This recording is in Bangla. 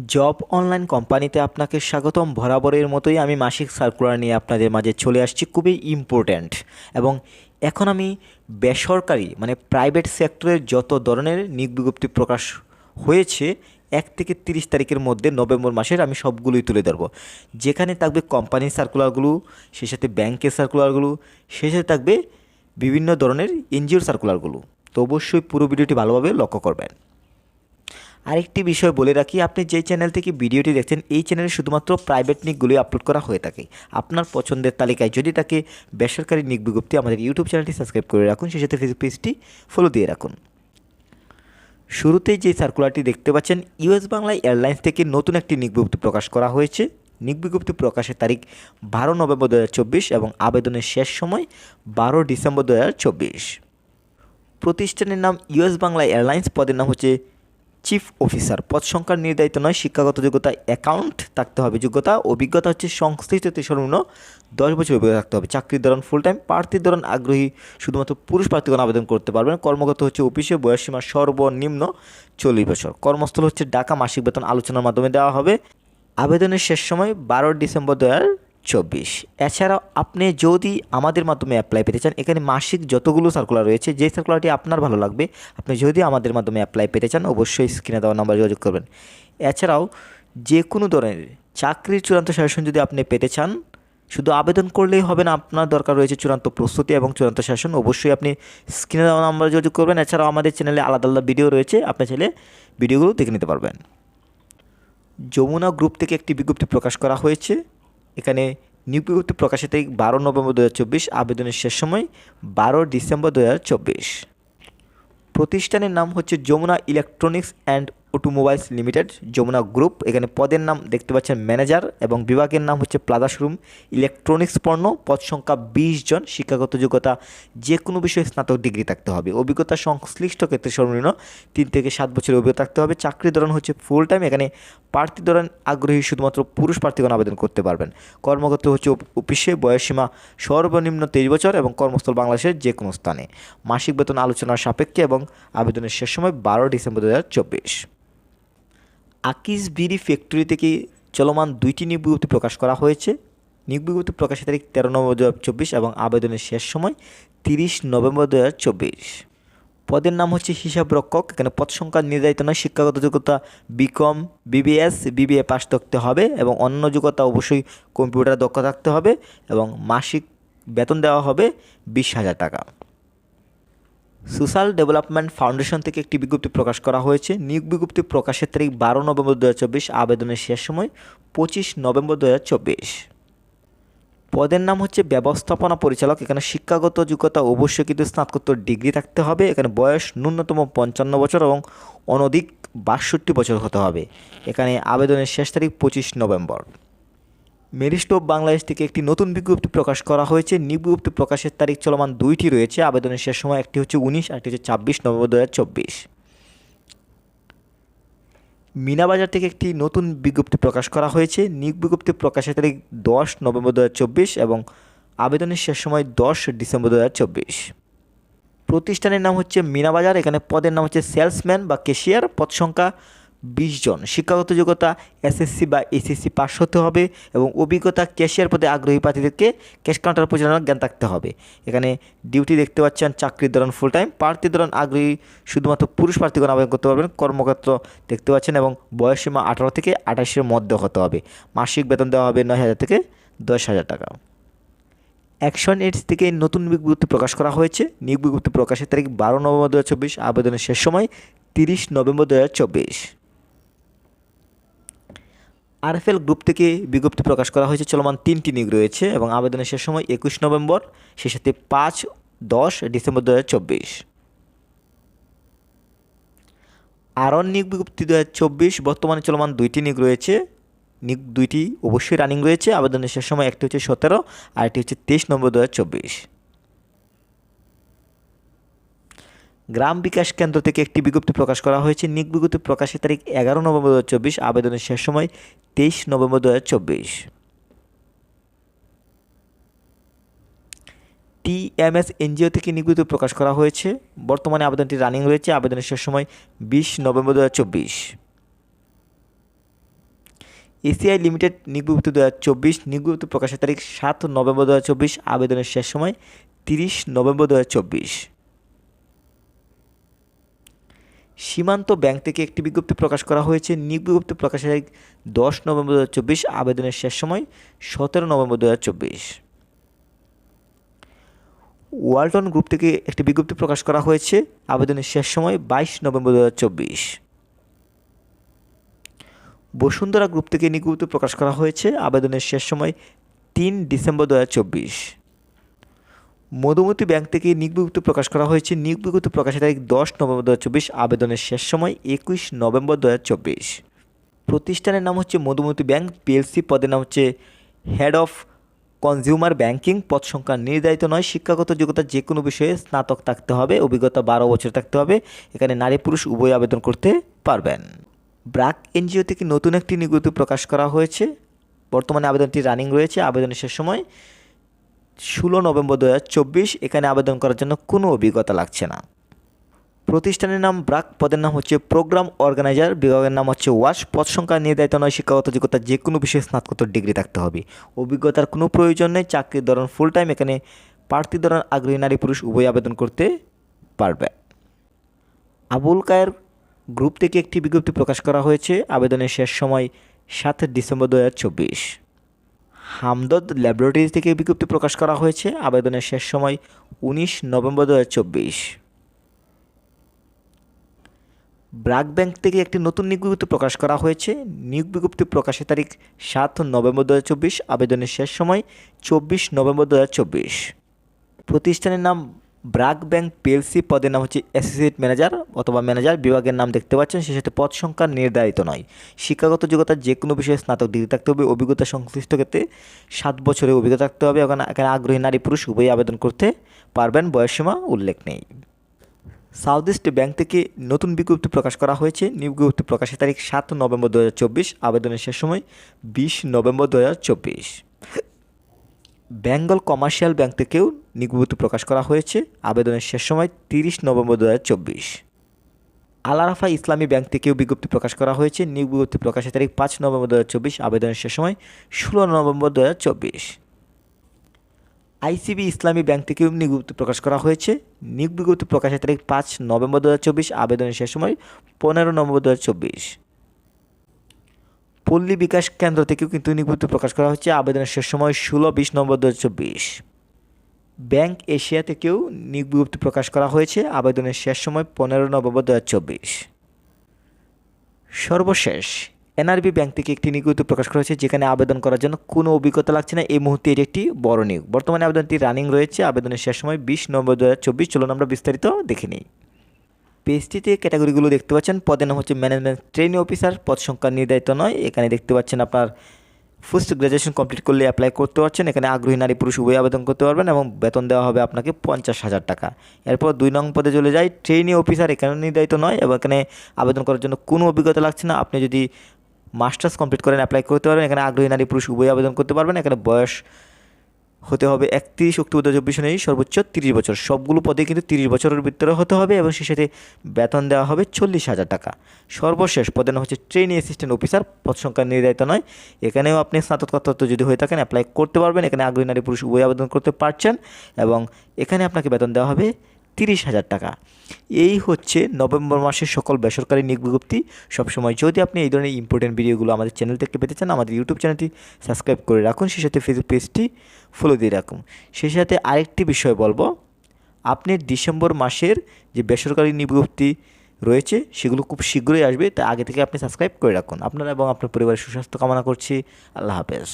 জব অনলাইন কোম্পানিতে আপনাকে স্বাগতম। বরাবরের মতোই আমি মাসিক সার্কুলার নিয়ে আপনাদের মাঝে চলে আসছি, খুবই ইম্পর্ট্যান্ট। এবং এখন আমি বেসরকারি প্রাইভেট সেক্টরের যত ধরনের নিয়োগ বিজ্ঞপ্তি প্রকাশ হয়েছে 1 থেকে 30 তারিখের মধ্যে নভেম্বর মাসের আমি সবগুলোই তুলে ধরবো। যেখানে থাকবে কোম্পানির সার্কুলারগুলো, সেই সাথে ব্যাংকের সার্কুলারগুলো, সেই সাথে থাকবে বিভিন্ন ধরনের এনজিওর সার্কুলারগুলো। তো অবশ্যই পুরো ভিডিওটি ভালোভাবে লক্ষ্য করবেন। আরেকটি বিষয় বলে রাখি, আপনি যেই চ্যানেল থেকে ভিডিওটি দেখছেন এই চ্যানেলে শুধুমাত্র প্রাইভেট নিকগুলোই আপলোড করা হয়ে থাকে। আপনার পছন্দের তালিকায় যদি তাকে বেসরকারি নিক বিজ্ঞপ্তি, আমাদের ইউটিউব চ্যানেলটি সাবস্ক্রাইব করে রাখুন, সেই সাথে ফেসবুক পেজটি ফলো দিয়ে রাখুন। শুরুতেই যে সার্কুলারটি দেখতে পাচ্ছেন, ইউএস বাংলা এয়ারলাইন্স থেকে নতুন একটি নিক বিজ্ঞপ্তি প্রকাশ করা হয়েছে। নিক বিজ্ঞপ্তি প্রকাশের তারিখ 12 নভেম্বর 2024 এবং আবেদনের শেষ সময় 12 ডিসেম্বর 2024। প্রতিষ্ঠানের নাম ইউএস বাংলা এয়ারলাইন্স, পদের নাম হচ্ছে চিফ অফিসার। পদ সংখ্যার নির্ধারিত নয়। শিক্ষাগত যোগ্যতা অ্যাকাউন্ট থাকতে হবে। যোগ্যতা অভিজ্ঞতা হচ্ছে সংশ্লিষ্টতে সর্বনিম্ন 10 বছর অভিজ্ঞতা থাকতে হবে। চাকরির ধরন ফুল টাইম। প্রার্থীর ধরন আগ্রহী শুধুমাত্র পুরুষ প্রার্থীগণ আবেদন করতে পারবেন। কর্মগত হচ্ছে অফিসে। বয়সসীমা সর্বনিম্ন 40 বছর। কর্মস্থল হচ্ছে ঢাকা। মাসিক বেতন আলোচনার মাধ্যমে দেওয়া হবে। আবেদনের শেষ সময় 12 ডিসেম্বর 2024। এছাড়াও আপনি যদি আমাদের মাধ্যমে অ্যাপ্লাই পেতে চান, এখানে মাসিক যতগুলো সার্কুলার রয়েছে, যে সার্কুলারটি আপনার ভালো লাগবে, আপনি যদি আমাদের মাধ্যমে অ্যাপ্লাই পেতে চান অবশ্যই স্ক্রিনে দেওয়া নাম্বারে যোগাযোগ করবেন। এছাড়াও যে কোনো ধরনের চাকরির চূড়ান্ত সাজেশন যদি আপনি পেতে চান, শুধু আবেদন করলেই হবে না, আপনার দরকার রয়েছে চূড়ান্ত প্রস্তুতি এবং চূড়ান্ত সাজেশন। অবশ্যই আপনি স্ক্রিনে দেওয়া নাম্বারে যোগাযোগ করবেন। এছাড়াও আমাদের চ্যানেলে আলাদা আলাদা ভিডিও রয়েছে, আপনি চাইলে ভিডিওগুলো দেখে নিতে পারবেন। যমুনা গ্রুপ থেকে একটি বিজ্ঞপ্তি প্রকাশ করা হয়েছে। এখানে নিয়োগ বিজ্ঞপ্তি প্রকাশের তারিখ 12 নভেম্বর 2024। আবেদনের শেষ সময় 12 ডিসেম্বর 2024। প্রতিষ্ঠানের নাম হচ্ছে Jamuna electronics and automobiles limited, Jamuna group. এখানে পদের নাম দেখতে পাচ্ছেন ম্যানেজার এবং বিভাগের নাম হচ্ছে প্লাজা শোরুম ইলেকট্রনিক্স পণ্য। পদ সংখ্যা 20 জন। শিক্ষাগত যোগ্যতা যে কোনো বিষয়ে স্নাতক ডিগ্রি থাকতে হবে। অভিজ্ঞতা সংশ্লিষ্ট ক্ষেত্রে সর্বনিম্ন 3 থেকে 7 বছরের অভিজ্ঞতা থাকতে হবে। চাকরির ধরন হচ্ছে ফুল টাইম। এখানে প্রার্থী ধরন আগ্রহী শুধুমাত্র পুরুষ প্রার্থীগণ আবেদন করতে পারবেন। কর্মক্ষেত্র হচ্ছে অফিসে। বয়সসীমা সর্বনিম্ন 23 বছর এবং কর্মস্থল বাংলাদেশের যে কোনো স্থানে। মাসিক বেতন আলোচনার সাপেক্ষে এবং আবেদনের শেষ সময় 12 ডিসেম্বর 2024। আকিজ বিড়ি ফ্যাক্টরি থেকে চলমান 2টি নিয়োগ বিজ্ঞপ্তি প্রকাশ করা হয়েছে। নিয়োগ বিজ্ঞপ্তি প্রকাশের তারিখ 13 নভেম্বর 2024 এবং আবেদনের শেষ সময় 30 নভেম্বর 2024। পদের নাম হচ্ছে হিসাবরক্ষক। এখানে পদ সংখ্যা নির্ধারিত নয়। শিক্ষাগত যোগ্যতা বিকম, বিবিএস, বিবিএ পাস থাকতে হবে এবং অন্য যোগ্যতা অবশ্যই কম্পিউটার দক্ষ থাকতে হবে এবং মাসিক বেতন দেওয়া হবে 20,000 টাকা। সোশ্যাল ডেভেলপমেন্ট ফাউন্ডেশন থেকে একটি বিজ্ঞপ্তি প্রকাশ করা হয়েছে। নিয়োগ বিজ্ঞপ্তি প্রকাশের তারিখ 12 নভেম্বর 2024। আবেদনের শেষ সময় 25 নভেম্বর 2024। পদের নাম হচ্ছে ব্যবস্থাপনা পরিচালক। এখানে শিক্ষাগত যোগ্যতা অবশ্যই কিন্তু স্নাতকোত্তর ডিগ্রি থাকতে হবে। এখানে বয়স ন্যূনতম 55 বছর এবং অনধিক 62 বছর হতে হবে। এখানে আবেদনের শেষ তারিখ 25 নভেম্বর। মেরিস্ট অফ বাংলাদেশ থেকে একটি নতুন বিজ্ঞপ্তি প্রকাশ করা হয়েছে। নিয়োগ বিজ্ঞপ্তি প্রকাশের তারিখ চলমান 2টি রয়েছে। আবেদনের শেষ সময় একটি হচ্ছে 19 আর একটি হচ্ছে 26 নভেম্বর 2024। মিনাবাজার থেকে একটি নতুন বিজ্ঞপ্তি প্রকাশ করা হয়েছে। নিয়োগ বিজ্ঞপ্তি প্রকাশের তারিখ 10 নভেম্বর 2024 এবং আবেদনের শেষ সময় 10 ডিসেম্বর 2024। প্রতিষ্ঠানের নাম হচ্ছে মিনাবাজার। এখানে পদের নাম হচ্ছে সেলসম্যান বা ক্যাশিয়ার। পদ সংখ্যা 20 জন। শিক্ষাগত যোগ্যতা এসএসসি বা এইচএসসি পাস হতে হবে এবং অভিজ্ঞতা ক্যাশিয়ার পদে আগ্রহী প্রার্থীদেরকে ক্যাশ কাউন্টার পরিচালনার জ্ঞান থাকতে হবে। এখানে ডিউটি দেখতে পাচ্ছেন চাকরির ধরন ফুল টাইম। প্রার্থীর ধরন আগ্রহী শুধুমাত্র পুরুষ প্রার্থীগণ আবেদন করতে পারবেন। কর্মক্ষেত্র দেখতে পাচ্ছেন এবং বয়সসীমা 18 থেকে 28-এর মধ্যে হতে হবে। মাসিক বেতন দেওয়া হবে 9,000 থেকে 10,000 টাকা। অ্যাকশন এইডস থেকে নতুন বিজ্ঞপ্তি প্রকাশ করা হয়েছে। নিয়োগ বিজ্ঞপ্তি প্রকাশের তারিখ 12 নভেম্বর 2024। আবেদনের শেষ সময় 30 নভেম্বর 2024। আরএফএল গ্রুপ থেকে বিজ্ঞপ্তি প্রকাশ করা হয়েছে। চলমান 3টি নিয়োগ রয়েছে এবং আবেদনের শেষ সময় 21 নভেম্বর, সেই সাথে 5-10 ডিসেম্বর 2024। আরন নিয়োগ বিজ্ঞপ্তি 2024। বর্তমানে চলমান 2টি নিয়োগ রয়েছে। নিয়োগ 2টি অবশ্যই রানিং রয়েছে। আবেদনের শেষ সময় একটি হচ্ছে 17 আর একটি হচ্ছে 23 নভেম্বর 2024। গ্রাম বিকাশ কেন্দ্র থেকে একটি বিজ্ঞপ্তি প্রকাশ করা হয়েছে। নিয়োগ বিজ্ঞপ্তি প্রকাশের তারিখ 11 নভেম্বর 2024। আবেদনের শেষ সময় 23 নভেম্বর 2024। টিএমএস এনজিও থেকে নিয়োগ বিজ্ঞপ্তি প্রকাশ করা হয়েছে। বর্তমানে আবেদনটি রানিং রয়েছে। আবেদনের শেষ সময় 20 নভেম্বর 2024। এসিআই লিমিটেড নিয়োগ বিজ্ঞপ্তি 2024, নিয়োগ বিজ্ঞপ্তি প্রকাশের তারিখ 7 নভেম্বর 2024, আবেদনের শেষ সময় 30 নভেম্বর 2024। সীমান্ত ব্যাংক থেকে একটি বিজ্ঞপ্তি প্রকাশ করা হয়েছে, নিয়োগ বিজ্ঞপ্তি প্রকাশের তারিখ 10 নভেম্বর 2024, আবেদনের শেষ সময় 17 নভেম্বর 2024। ওয়ালটন গ্রুপ থেকে একটি বিজ্ঞপ্তি প্রকাশ করা হয়েছে, আবেদনের শেষ সময় 22 নভেম্বর 2024। বসুন্ধরা গ্রুপ থেকে নিয়োগ বিজ্ঞপ্তি প্রকাশ করা হয়েছে, আবেদনের শেষ সময় 3 ডিসেম্বর 2024। মধুমতি ব্যাংক থেকে নিয়োগ বিজ্ঞপ্তি প্রকাশ করা হয়েছে, নিয়োগ বিজ্ঞপ্তি প্রকাশের তারিখ 10 নভেম্বর 2024, আবেদনের শেষ সময় 21 নভেম্বর 2024। প্রতিষ্ঠানের নাম হচ্ছে মধুমতি ব্যাংক পিএলসি, পদের নাম হচ্ছে হেড অফ কনজিউমার ব্যাংকিং, পদ সংখ্যা নির্ধারিত নয়। শিক্ষাগত যোগ্যতা যে কোনো বিষয়ে স্নাতক থাকতে হবে, অভিজ্ঞতা 12 বছর থাকতে হবে। এখানে নারী পুরুষ উভয় আবেদন করতে পারবেন। ব্র্যাক এনজিও থেকে নতুন একটি নিয়োগ বিজ্ঞপ্তি প্রকাশ করা হয়েছে, বর্তমানে আবেদনটি রানিং রয়েছে, আবেদনের শেষ সময় 16 নভেম্বর 2024। এখানে আবেদন করার জন্য কোনো অভিজ্ঞতা লাগছে না। প্রতিষ্ঠানের নাম ব্র্যাক, পদের নাম হচ্ছে প্রোগ্রাম অর্গানাইজার, বিভাগের নাম হচ্ছে ওয়াশ, পদ সংখ্যা নির্ধারিত নয়। শিক্ষাগত যোগ্যতা যে কোনো বিষয়ে স্নাতকোত্তর ডিগ্রি থাকতে হবে, অভিজ্ঞতার কোনো প্রয়োজন নেই। চাকরির ধরন ফুল টাইম, এখানে প্রার্থী ধরন আগ্রহী নারী পুরুষ উভয় আবেদন করতে পারবে। আবুল কায়ের গ্রুপ থেকে একটি বিজ্ঞপ্তি প্রকাশ করা হয়েছে, আবেদনের শেষ সময় 7 ডিসেম্বর 2024। হামদর্দ ল্যাবরেটরিজ থেকে বিজ্ঞপ্তি প্রকাশ করা হয়েছে, আবেদনের শেষ সময় 19 নভেম্বর 2024। ব্র্যাক ব্যাংক থেকে একটি নতুন নিয়োগ বিজ্ঞপ্তি প্রকাশ করা হয়েছে, নিয়োগ বিজ্ঞপ্তি প্রকাশের তারিখ 7 নভেম্বর 2024, আবেদনের শেষ সময় 24 নভেম্বর 2024। প্রতিষ্ঠানের নাম ব্র্যাক ব্যাংক পিএলসি, পদের নাম হচ্ছে অ্যাসোসিয়েট ম্যানেজার অথবা ম্যানেজার, বিভাগের নাম দেখতে পাচ্ছেন, সেই সাথে পদ সংখ্যা নির্ধারিত নয়। শিক্ষাগত যোগ্যতা যে কোনো বিষয়ে স্নাতক ডিগ্রি থাকতে হবে, অভিজ্ঞতা সংশ্লিষ্ট ক্ষেত্রে 7 বছরের অভিজ্ঞতা থাকতে হবে। এখানে আগ্রহী নারী পুরুষ উভয়ই আবেদন করতে পারবেন, বয়সসীমা উল্লেখ নেই। সাউথ ইস্ট ব্যাংক থেকে নতুন বিজ্ঞপ্তি প্রকাশ করা হয়েছে, নিয়োগ বিজ্ঞপ্তি প্রকাশের তারিখ 7 নভেম্বর 2024, আবেদনের শেষ সময় 20 নভেম্বর 2024। বেঙ্গল কমার্শিয়াল ব্যাংক থেকেও নিয়োগ বিজ্ঞপ্তি প্রকাশ করা হয়েছে, আবেদনের শেষ সময় 30 নভেম্বর 2024। আল আরাফা ইসলামী ব্যাংক থেকেও বিজ্ঞপ্তি প্রকাশ করা হয়েছে, নিয়োগ বিজ্ঞপ্তি প্রকাশের তারিখ 5 নভেম্বর 2024, আবেদনের শেষ সময় 16 নভেম্বর 2024। আইসিবি ইসলামী ব্যাংক থেকেও নিয়োগ বিজ্ঞপ্তি প্রকাশ করা হয়েছে, নিয়োগ বিজ্ঞপ্তি প্রকাশের তারিখ 5 নভেম্বর 2024, আবেদনের শেষ সময় 15 নভেম্বর 2024। পল্লী বিকাশ কেন্দ্র থেকেও কিন্তু নিয়োগ বিজ্ঞপ্তি প্রকাশ করা হচ্ছে, আবেদনের শেষ সময় 16-20 নভেম্বর 2024। ব্যাংক এশিয়া থেকেও নিয়োগ বিজ্ঞপ্তি প্রকাশ করা হয়েছে, আবেদনের শেষ সময় 15 নভেম্বর 2024। সর্বশেষ এনআরবি ব্যাংক থেকে একটি নিয়োগ বিজ্ঞপ্তি প্রকাশ করা হয়েছে, যেখানে আবেদন করার জন্য কোনো অভিজ্ঞতা লাগছে না। এই মুহূর্তে এটি একটি বড় নিয়োগ, বর্তমানে আবেদনটি রানিং রয়েছে, আবেদনের শেষ সময় 20 নভেম্বর 2024। চলুন আমরা বিস্তারিত দেখে নিই। পেজটিতে ক্যাটাগরিগুলো দেখতে পাচ্ছেন, পদের নাম হচ্ছে ম্যানেজমেন্ট ট্রেনিং অফিসার, পদ সংখ্যা নির্ধারিত নয়। এখানে দেখতে পাচ্ছেন আপনার পোস্ট গ্রাজুয়েশন কমপ্লিট করলে অ্যাপ্লাই করতে পারছেন। এখানে আগ্রহী নারী পুরুষ উভয় আবেদন করতে পারবেন এবং বেতন দেওয়া হবে আপনাকে 50,000 টাকা। এরপর 2 নং পদে চলে যায় ট্রেনিং অফিসার, এখানে নির্ধারিত নয় এবং এখানে আবেদন করার জন্য কোনো অভিজ্ঞতা লাগছে না। আপনি যদি মাস্টার্স কমপ্লিট করেন অ্যাপ্লাই করতে পারবেন। এখানে আগ্রহী নারী পুরুষ উভয় আবেদন করতে পারবেন। এখানে বয়স হতে হবে 31 অক্টোবর 2024 অনুযায়ী সর্বোচ্চ 30 বছর। সবগুলো পদে কিন্তু 30 বছরের ভিতরে হতে হবে এবং সেই সাথে বেতন দেওয়া হবে 40,000 টাকা। সর্বশেষ পদের নাম হচ্ছে ট্রেনিং অ্যাসিস্ট্যান্ট অফিসার, পদ সংখ্যা নির্ধারিত নয়। এখানেও আপনি স্নাতকোত্তর যদি হয়ে থাকেন অ্যাপ্লাই করতে পারবেন। এখানে আগ্রহী নারী পুরুষ উভয় আবেদন করতে পারছেন এবং এখানে আপনাকে বেতন দেওয়া হবে 30,000 টাকা। এই হচ্ছে নভেম্বর মাসের সকল বেসরকারি নিয়োগ বিজ্ঞপ্তি। সবসময় যদি আপনি এই ধরনের ইম্পর্টেন্ট ভিডিওগুলো আমাদের চ্যানেল থেকে পেতে চান, আমাদের ইউটিউব চ্যানেলটি সাবস্ক্রাইব করে রাখুন, সেই সাথে ফেসবুক পেজটি ফলো দিয়ে রাখুন। সেই সাথে আরেকটি বিষয় বলবো, আপনি ডিসেম্বর মাসের যে বেসরকারি নিয়োগ বিজ্ঞপ্তি রয়েছে সেগুলো খুব শীঘ্রই আসবে, তাই আগে থেকে আপনি সাবস্ক্রাইব করে রাখুন। আপনারা এবং আপনার পরিবারের সুস্বাস্থ্য কামনা করছি। আল্লাহ হাফেজ।